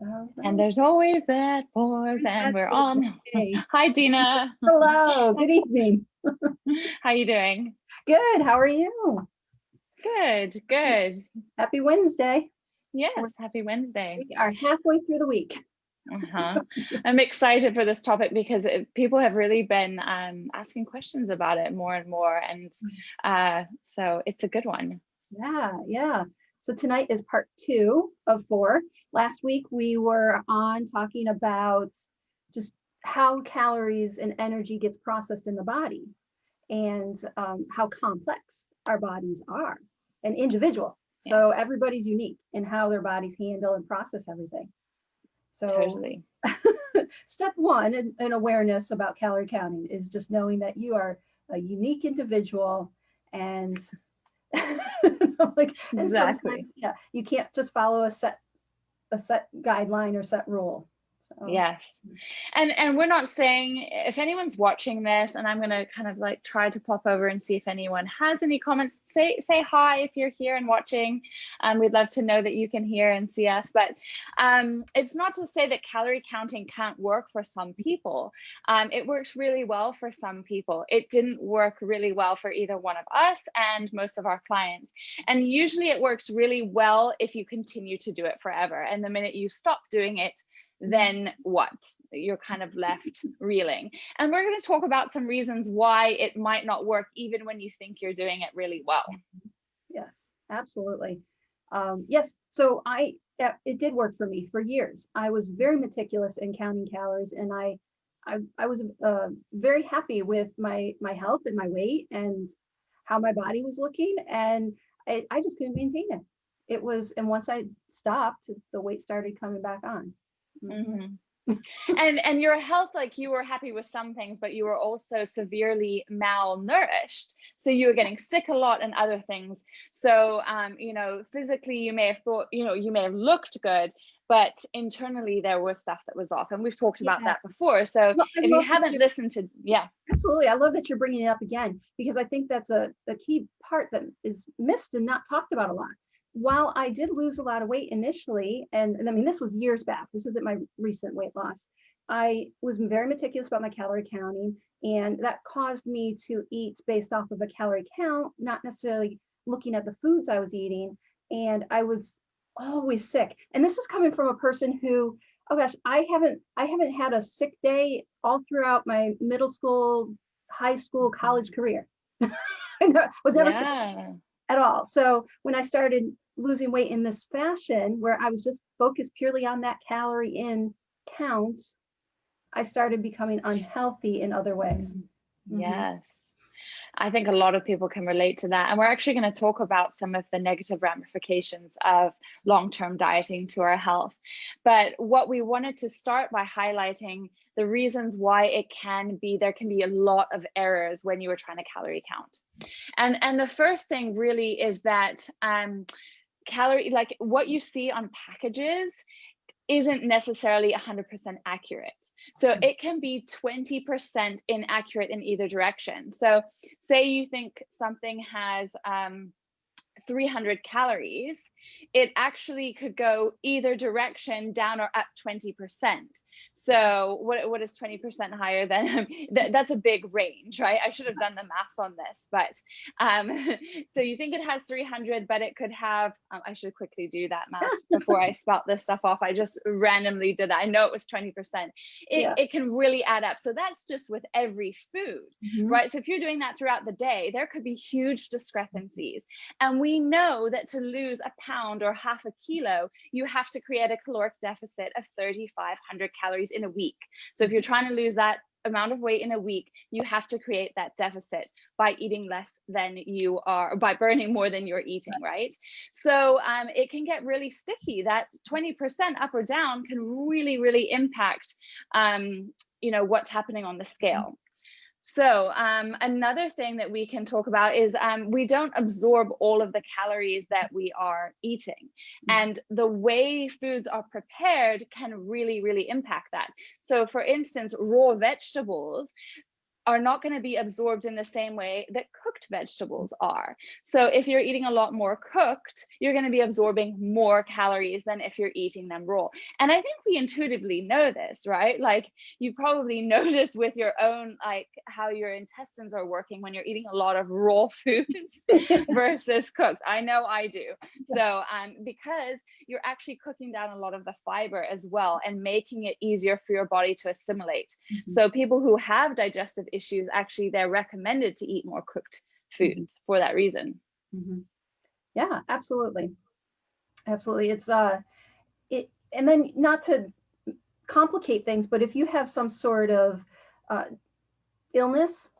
All And right. there's always that pause, and we're on. Hey. Hi, Dina. Hello. Good evening. How you doing? Good. How are you? Good, good. Happy Wednesday. Yes, happy Wednesday. We are halfway through the week. Uh-huh. I'm excited for this topic because people have really been asking questions about it more and more, and so it's a good one. Yeah, yeah. So tonight is part 2 of 4. Last week we were on talking about just how calories and energy gets processed in the body and how complex our bodies are and individual. Yeah, So everybody's unique in how their bodies handle and process everything. So totally. step one in awareness about calorie counting is just knowing that you are a unique individual and like and sometimes Exactly. yeah you can't just follow a set guideline or set rule. So Yes. And we're not saying, if anyone's watching this, and I'm going to kind of like try to pop over and see if anyone has any comments, say hi if you're here and watching. We'd love to know that you can hear and see us. But it's not to say that calorie counting can't work for some people. It works really well for some people. It didn't work really well for either one of us and most of our clients. And usually it works really well if you continue to do it forever. And the minute you stop doing it, then what? You're kind of left reeling. And we're going to talk about some reasons why it might not work, even when you think you're doing it really well. yes, absolutely. Yes, so it did work for me for years. I was very meticulous in counting calories, and I was very happy with my health and my weight and how my body was looking, and I just couldn't maintain it. And once I stopped, the weight started coming back on. Mm-hmm. And your health, like, you were happy with some things, but you were also severely malnourished, so you were getting sick a lot and other things. So physically you may have thought, you may have looked good, but internally there was stuff that was off, and we've talked about Yeah. that before. So Well, if you haven't listened to, yeah, absolutely. I love that you're bringing it up again, because I think that's a key part that is missed and not talked about a lot. While I did lose a lot of weight initially, and I mean, this was years back, this isn't my recent weight loss, I was very meticulous about my calorie counting, and that caused me to eat based off of a calorie count, not necessarily looking at the foods I was eating. And I was always sick. And this is coming from a person who, oh gosh, I haven't had a sick day all throughout my middle school, high school, college career. I was never sick yeah. at all. So when I started losing weight in this fashion, where I was just focused purely on that calorie in count, I started becoming unhealthy in other ways. Mm-hmm. Yes. I think a lot of people can relate to that. And we're actually going to talk about some of the negative ramifications of long-term dieting to our health. But what we wanted to start by highlighting the reasons why there can be a lot of errors when you are trying to calorie count. And the first thing really is that calorie, like what you see on packages, isn't necessarily 100% accurate. So it can be 20% inaccurate in either direction. So say you think something has 300 calories, it actually could go either direction, down or up 20%. So what is 20% higher than that's a big range, right? I should have done the maths on this, but so you think it has 300, but it could have, I should quickly do that math before I spout this stuff off. I just randomly did that. I know it was 20%. It can really add up. So that's just with every food, right? So if you're doing that throughout the day, there could be huge discrepancies. And we know that to lose a pound or half a kilo, you have to create a caloric deficit of 3,500 calories in a week. So if you're trying to lose that amount of weight in a week, you have to create that deficit by eating less than you are, by burning more than you're eating, right? So it can get really sticky. That 20% up or down can really, really impact, what's happening on the scale. So another thing that we can talk about is we don't absorb all of the calories that we are eating. And the way foods are prepared can really, really impact that. So for instance, raw vegetables, are not going to be absorbed in the same way that cooked vegetables are. So if you're eating a lot more cooked, you're going to be absorbing more calories than if you're eating them raw. And I think we intuitively know this, right? Like you probably notice with your own, like how your intestines are working when you're eating a lot of raw foods versus cooked. I know I do. So because you're actually cooking down a lot of the fiber as well and making it easier for your body to assimilate. So people who have digestive issues, actually they're recommended to eat more cooked foods for that reason. Yeah, absolutely. Absolutely. It's and then not to complicate things, but if you have some sort of illness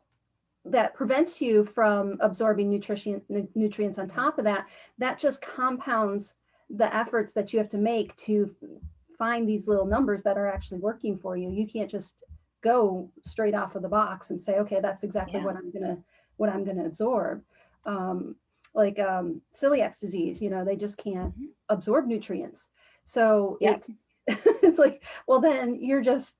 that prevents you from absorbing nutrients on top of that, that just compounds the efforts that you have to make to find these little numbers that are actually working for you. You can't just go straight off of the box and say, okay, that's exactly what I'm gonna absorb. Like celiac disease, they just can't absorb nutrients. So it's like, well, then you're just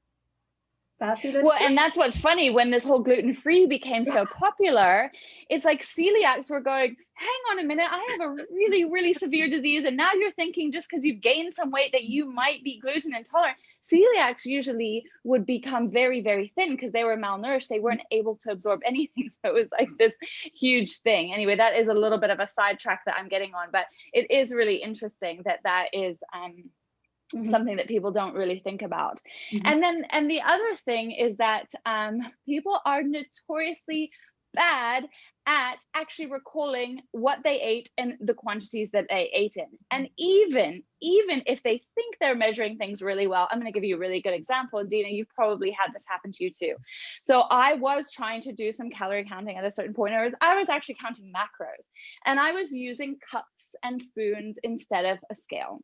fasting. Well, and that's what's funny, when this whole gluten-free became so popular, it's like celiacs were going, hang on a minute, I have a really, really severe disease. And now you're thinking just because you've gained some weight that you might be gluten intolerant. Celiacs usually would become very, very thin because they were malnourished. They weren't able to absorb anything. So it was like this huge thing. Anyway, that is a little bit of a sidetrack that I'm getting on, but it is really interesting that is something that people don't really think about. And the other thing is that people are notoriously bad at actually recalling what they ate and the quantities that they ate in. And even if they think they're measuring things really well, I'm going to give you a really good example. And Dina, you probably had this happen to you too. So I was trying to do some calorie counting at a certain point. I was actually counting macros, and I was using cups and spoons instead of a scale.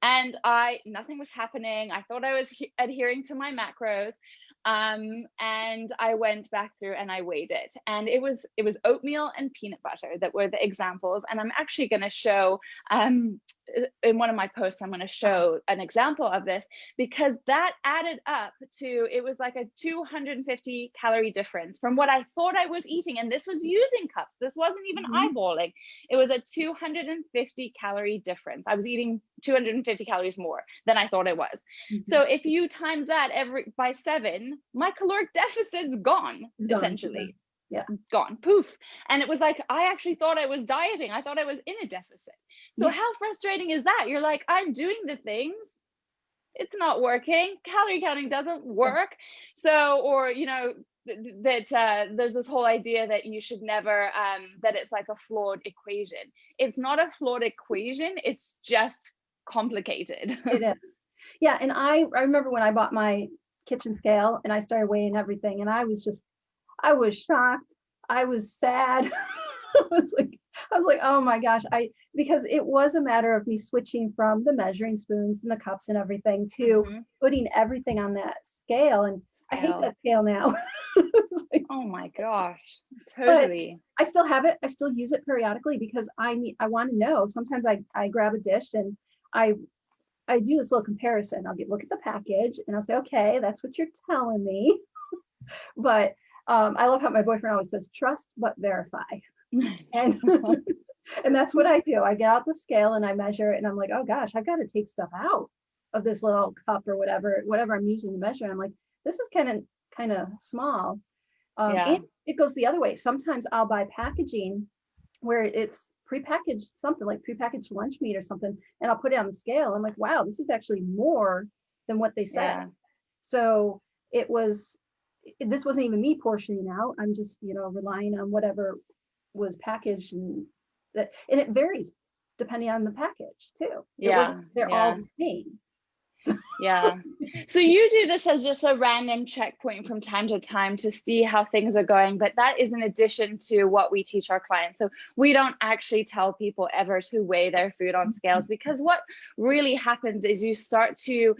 And nothing was happening. I thought I was adhering to my macros. And I went back through and I weighed it, and it was oatmeal and peanut butter that were the examples. And I'm actually going to show in one of my posts, I'm going to show an example of this, because that added up to, it was like a 250 calorie difference from what I thought I was eating. And this was using cups. This wasn't even eyeballing. It was a 250 calorie difference. I was eating 250 calories more than I thought I was. So if you times that by 7, my caloric deficit's gone, essentially. Gone, poof. And it was like, I actually thought I was dieting. I thought I was in a deficit. So how frustrating is that? You're like, I'm doing the things, it's not working. Calorie counting doesn't work. So, or, that there's this whole idea that you should never, that it's like a flawed equation. It's not a flawed equation. It's just complicated. It is. Yeah. And I remember when I bought my kitchen scale and I started weighing everything, and I was shocked. I was sad. I was like, oh my gosh. Because it was a matter of me switching from the measuring spoons and the cups and everything to putting everything on that scale. And I hate that scale now. Oh my gosh, totally. But I still have it. I still use it periodically because I want to know. Sometimes I grab a dish and I do this little comparison. I'll look at the package and I'll say, okay, that's what you're telling me. But I love how my boyfriend always says, trust but verify. And and that's what I do. I get out the scale and I measure it, and I'm like, oh gosh, I've got to take stuff out of this little cup or whatever I'm using to measure. And I'm like, this is kind of small. And it goes the other way. Sometimes I'll buy packaging where it's prepackaged, something like prepackaged lunch meat or something, and I'll put it on the scale. I'm like, wow, this is actually more than what they said. So this wasn't even me portioning out. I'm just, relying on whatever was packaged, and it varies depending on the package too. They're all the same. So you do this as just a random checkpoint from time to time to see how things are going, but that is in addition to what we teach our clients. So we don't actually tell people ever to weigh their food on scales, because what really happens is you start to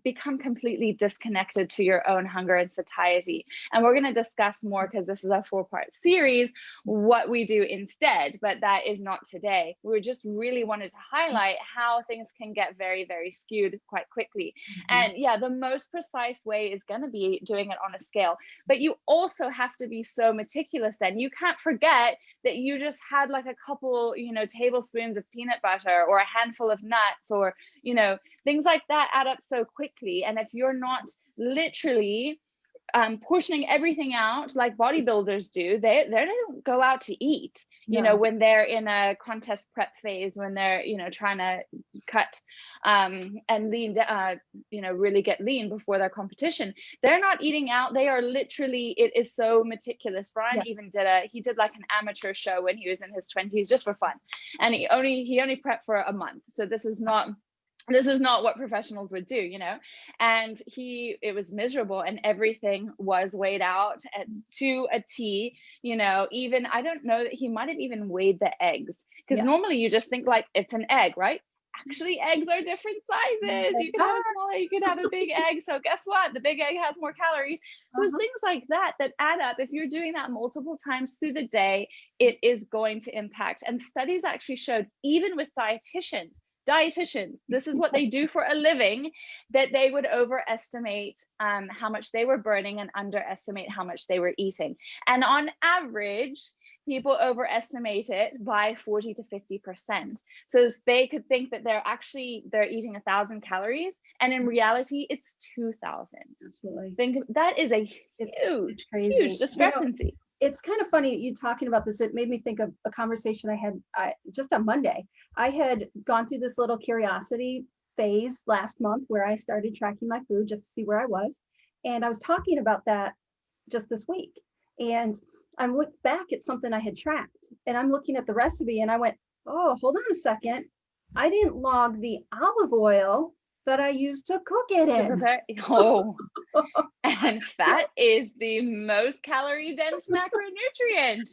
become completely disconnected to your own hunger and satiety. And we're going to discuss more, because this is a 4-part series, what we do instead, but that is not today. We just really wanted to highlight how things can get very, very skewed quite quickly. And yeah, the most precise way is going to be doing it on a scale, but you also have to be so meticulous. Then you can't forget that you just had like a couple, tablespoons of peanut butter, or a handful of nuts, or, things like that add up so quickly. And if you're not literally portioning everything out like bodybuilders do, they don't go out to eat, when they're in a contest prep phase, when they're, trying to cut and lean, really get lean before their competition. They're not eating out. They are literally, it is so meticulous. Brian even did like an amateur show when he was in his 20s, just for fun. And he only prepped for a month. So this is not what professionals would do, and it was miserable, and everything was weighed out to a T, even, I don't know that he might have even weighed the eggs, because normally you just think like it's an egg, right? Actually, eggs are different sizes. You can have a small egg, you can have a big egg. So guess what? The big egg has more calories. So it's things like that add up. If you're doing that multiple times through the day, it is going to impact. And studies actually showed, even with dietitians, this is what they do for a living, that they would overestimate how much they were burning and underestimate how much they were eating. And on average, people overestimate it by 40 to 50%. So they could think that they're eating 1,000 calories, and in reality, it's 2,000. Absolutely. That is a huge discrepancy. It's kind of funny you talking about this. It made me think of a conversation I had just on Monday. I had gone through this little curiosity phase last month where I started tracking my food just to see where I was. And I was talking about that just this week. And I'm looked back at something I had tracked, and I'm looking at the recipe, and I went, oh, hold on a second. I didn't log the olive oil that I used to cook it in. Prepare. And fat is the most calorie dense macronutrient.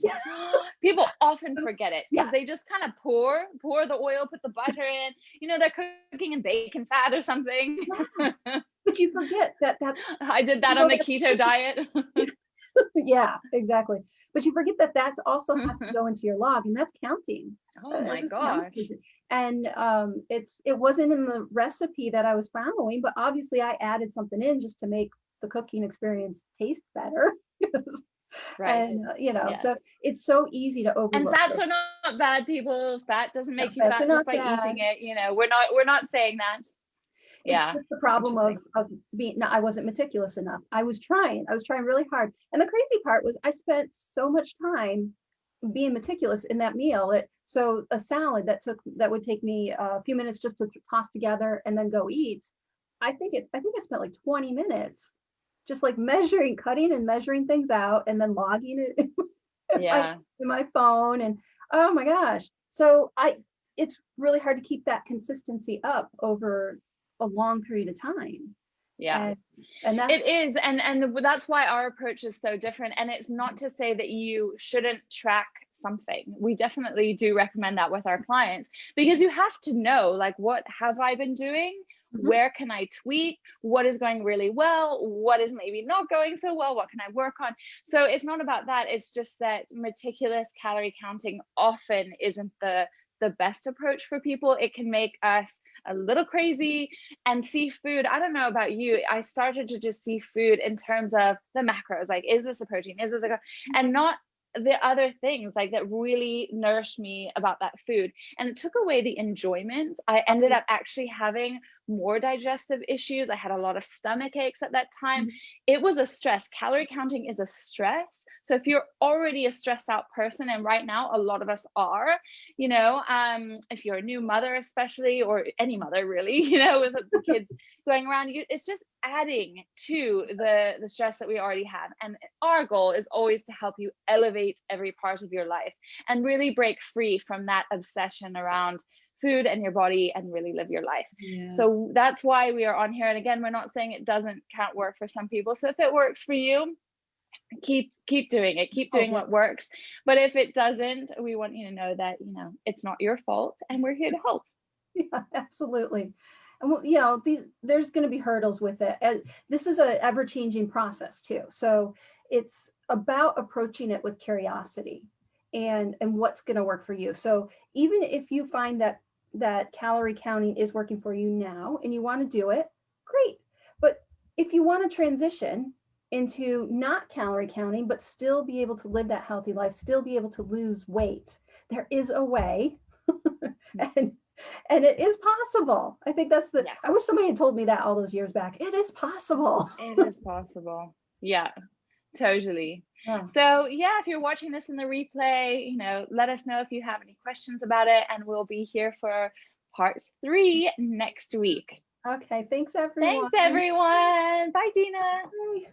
People often forget it, because they just kind of pour the oil, put the butter in, they're cooking in bacon fat or something. But you forget that's I did that on the keto diet. Yeah, exactly. But you forget that also has to go into your log, and that's counting. Oh my gosh. And it wasn't in the recipe that I was following, but obviously I added something in just to make the cooking experience taste better. Right. And so it's so easy to overlook. And fats are not bad, people. Fat doesn't make you fat just by eating it. We're not saying that. It's just the problem of being, no, I wasn't meticulous enough. I was trying really hard. And the crazy part was I spent so much time being meticulous in that meal. So a salad that would take me a few minutes just to toss together and then go eat. I think I spent like 20 minutes just like cutting and measuring things out, and then logging it in my phone. And oh my gosh. So it's really hard to keep that consistency up over a long period of time. And that's, it is, and that's why our approach is so different. And it's not to say that you shouldn't track something. We definitely do recommend that with our clients, because you have to know, like, what have I been doing? Where can I tweak? What is going really well? What is maybe not going so well? What can I work on? So it's not about that. It's just that meticulous calorie counting often isn't the best approach for people. It can make us a little crazy. And see food, I don't know about you, I started to just see food in terms of the macros, like, is this a protein, is this and not the other things like that really nourished me about that food. And it took away the enjoyment. I ended up actually having more digestive issues. I had a lot of stomach aches at that time. It was a stress. Calorie counting is a stress. So if you're already a stressed out person, and right now a lot of us are, if you're a new mother, especially, or any mother really, with the kids going around, it's just adding to the stress that we already have. And our goal is always to help you elevate every part of your life and really break free from that obsession around food and your body, and really live your life. So that's why we are on here. And again, we're not saying it can't work for some people. So if it works for you, keep doing it, keep doing what works. But if it doesn't, we want you to know that it's not your fault, and we're here to help. Yeah, absolutely. well, you know, there's going to be hurdles with it. And this is a ever-changing process too. So it's about approaching it with curiosity and what's going to work for you. So even if you find that calorie counting is working for you now and you want to do it, great. But if you want to transition into not calorie counting, but still be able to live that healthy life, still be able to lose weight, there is a way. And it is possible. I think that's Yeah, I wish somebody had told me that all those years back. It is possible. it is possible. Yeah, totally. Yeah. So yeah, if you're watching this in the replay, you know, let us know if you have any questions about it, and we'll be here for part 3 next week. Okay. Thanks, everyone. Thanks, everyone. Bye, Dina. Bye.